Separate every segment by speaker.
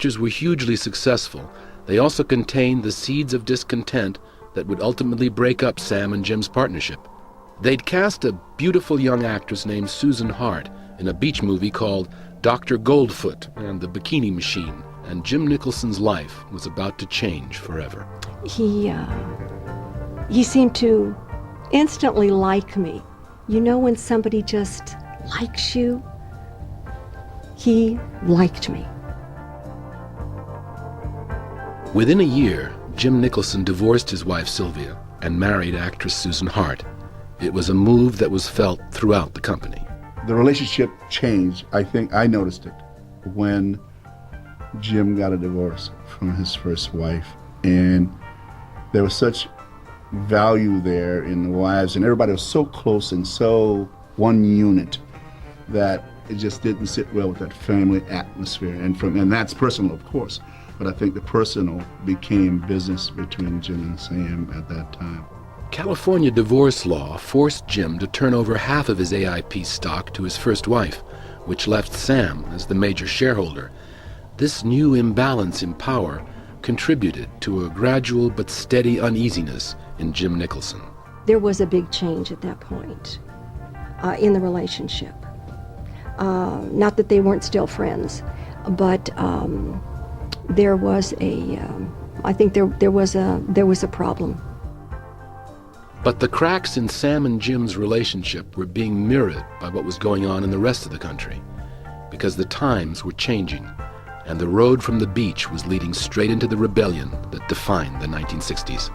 Speaker 1: pictures were hugely successful, they also contained the seeds of discontent that would ultimately break up Sam and Jim's partnership. They'd cast a beautiful young actress named Susan Hart in a beach movie called Dr. Goldfoot and the Bikini Machine, and Jim Nicholson's life was about to change forever.
Speaker 2: He seemed to instantly like me. You know when somebody just likes you? He liked me.
Speaker 1: Within a year, Jim Nicholson divorced his wife Sylvia and married actress Susan Hart. It was a move that was felt throughout the company.
Speaker 3: The relationship changed. I think I noticed it when Jim got a divorce from his first wife. And there was such value there in the wives, and everybody was so close and so one unit that it just didn't sit well with that family atmosphere. And that's personal, of course. But I think the personal became business between Jim and Sam at that time.
Speaker 1: California divorce law forced Jim to turn over half of his AIP stock to his first wife, which left Sam as the major shareholder. This new imbalance in power contributed to a gradual but steady uneasiness in Jim Nicholson.
Speaker 2: There was a big change at that point in the relationship. Not that they weren't still friends, but there was I think there was a problem.
Speaker 1: But the cracks in Sam and Jim's relationship were being mirrored by what was going on in the rest of the country, because the times were changing, and the road from the beach was leading straight into the rebellion that defined the 1960s.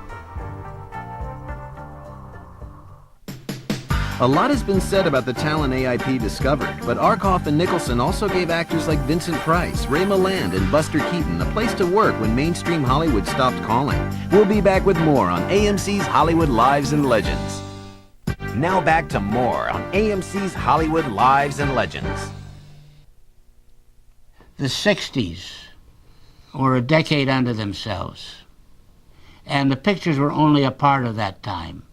Speaker 4: A lot has been said about the talent AIP discovered, but Arkoff and Nicholson also gave actors like Vincent Price, Ray Milland, and Buster Keaton a place to work when mainstream Hollywood stopped calling. We'll be back with more on AMC's Hollywood Lives and Legends. Now back to more on AMC's Hollywood Lives and Legends.
Speaker 5: The 60s were a decade unto themselves, and the pictures were only a part of that time.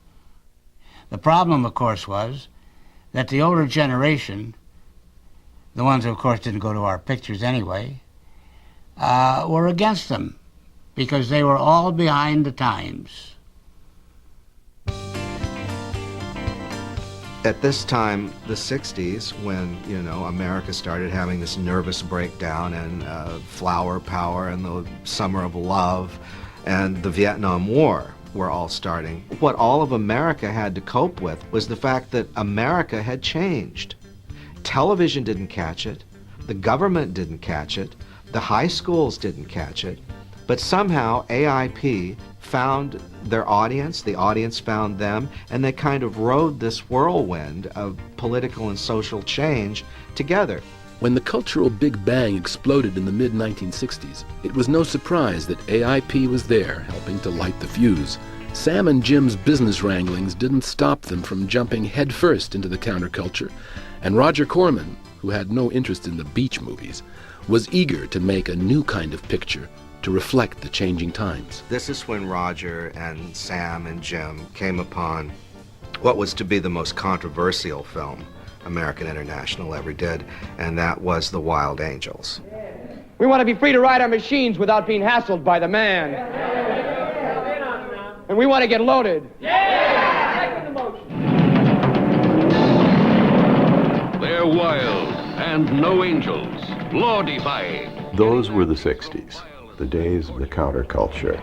Speaker 5: The problem, of course, was that the older generation, the ones who, of course, didn't go to our pictures anyway, were against them because they were all behind the times.
Speaker 6: At this time, the 60s, when, America started having this nervous breakdown and flower power and the summer of love and the Vietnam War were all starting. What all of America had to cope with was the fact that America had changed. Television didn't catch it, the government didn't catch it, the high schools didn't catch it, but somehow AIP found their audience, the audience found them, and they kind of rode this whirlwind of political and social change together.
Speaker 1: When the cultural Big Bang exploded in the mid-1960s, it was no surprise that AIP was there helping to light the fuse. Sam and Jim's business wranglings didn't stop them from jumping headfirst into the counterculture, and Roger Corman, who had no interest in the beach movies, was eager to make a new kind of picture to reflect the changing times.
Speaker 6: This is when Roger and Sam and Jim came upon what was to be the most controversial film American International ever did, and that was The Wild Angels.
Speaker 7: We want to be free to ride our machines without being hassled by the man. And we want to get loaded.
Speaker 8: They're wild and no angels, law-defying.
Speaker 9: Those were the 60s, the days of the counterculture.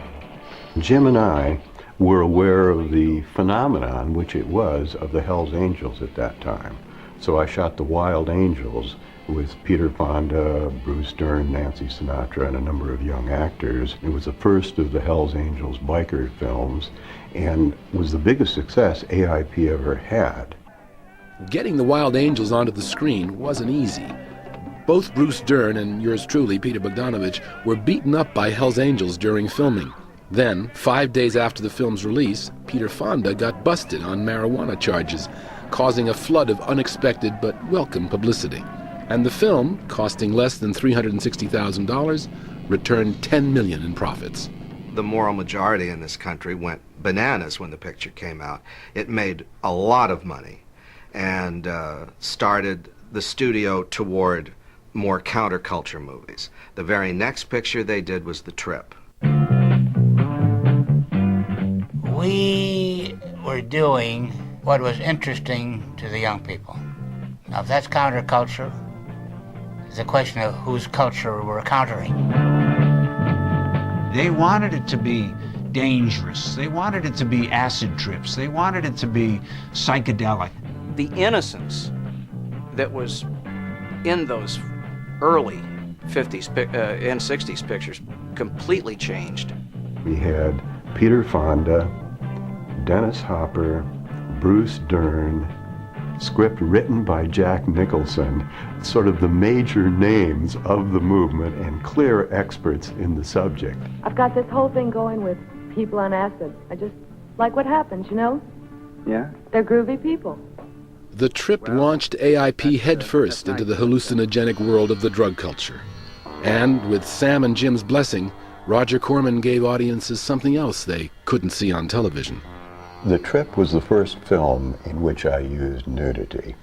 Speaker 9: Jim and I were aware of the phenomenon, which it was, of the Hells Angels at that time. So I shot The Wild Angels with Peter Fonda, Bruce Dern, Nancy Sinatra, and a number of young actors. It was the first of the Hells Angels biker films and was the biggest success AIP ever had.
Speaker 1: Getting The Wild Angels onto the screen wasn't easy. Both Bruce Dern and yours truly, Peter Bogdanovich, were beaten up by Hells Angels during filming. Then, 5 days after the film's release, Peter Fonda got busted on marijuana charges, causing a flood of unexpected but welcome publicity. And the film, costing less than $360,000, returned $10 million in profits.
Speaker 6: The moral majority in this country went bananas when the picture came out. It made a lot of money and started the studio toward more counterculture movies. The very next picture they did was The Trip.
Speaker 5: We were doing what was interesting to the young people. Now, if that's counterculture, it's a question of whose culture we're countering.
Speaker 10: They wanted it to be dangerous. They wanted it to be acid trips. They wanted it to be psychedelic.
Speaker 11: The innocence that was in those early 50s and 60s pictures completely changed.
Speaker 9: We had Peter Fonda, Dennis Hopper, Bruce Dern, script written by Jack Nicholson, sort of the major names of the movement and clear experts in the subject.
Speaker 12: I've got this whole thing going with people on acid. I just like what happens, you know?
Speaker 6: Yeah?
Speaker 12: They're groovy people.
Speaker 1: The Trip launched AIP headfirst into the hallucinogenic world of the drug culture. And with Sam and Jim's blessing, Roger Corman gave audiences something else they couldn't see on television.
Speaker 9: The Trip was the first film in which I used nudity.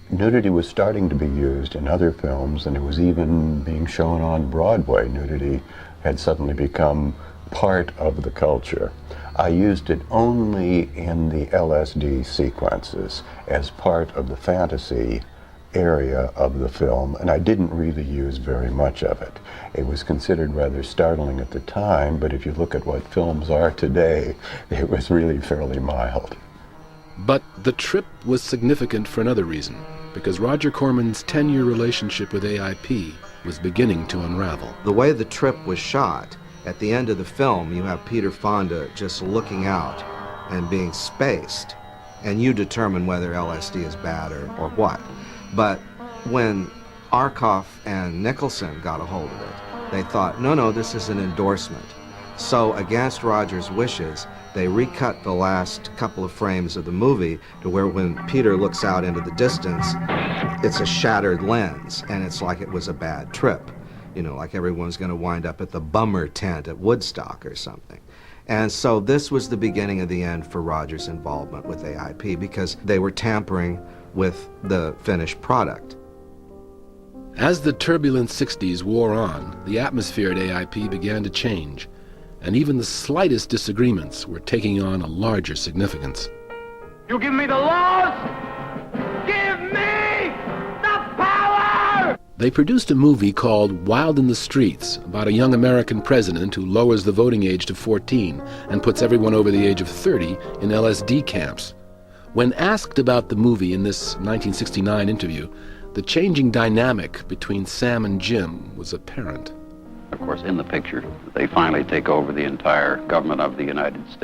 Speaker 9: Nudity was starting to be used in other films, and it was even being shown on Broadway. Nudity had suddenly become part of the culture. I used it only in the LSD sequences as part of the fantasy area of the film, and I didn't really use very much of it. It was considered rather startling at the time, but if you look at what films are today, it was really fairly mild.
Speaker 1: But The Trip was significant for another reason, because Roger Corman's 10-year relationship with AIP was beginning to unravel.
Speaker 6: The way The Trip was shot, at the end of the film, you have Peter Fonda just looking out and being spaced, and you determine whether LSD is bad or what. But when Arkoff and Nicholson got a hold of it, they thought, no, this is an endorsement. So against Roger's wishes, they recut the last couple of frames of the movie to where when Peter looks out into the distance, it's a shattered lens, and it's like it was a bad trip. You know, like everyone's going to wind up at the bummer tent at Woodstock or something. And so this was the beginning of the end for Roger's involvement with AIP, because they were tampering with the finished product.
Speaker 1: As the turbulent 60s wore on, the atmosphere at AIP began to change, and even the slightest disagreements were taking on a larger significance.
Speaker 7: You give me the laws, give me the power!
Speaker 1: They produced a movie called Wild in the Streets about a young American president who lowers the voting age to 14 and puts everyone over the age of 30 in LSD camps. When asked about the movie in this 1969 interview, the changing dynamic between Sam and Jim was apparent.
Speaker 13: Of course, in the picture, they finally take over the entire government of the United States.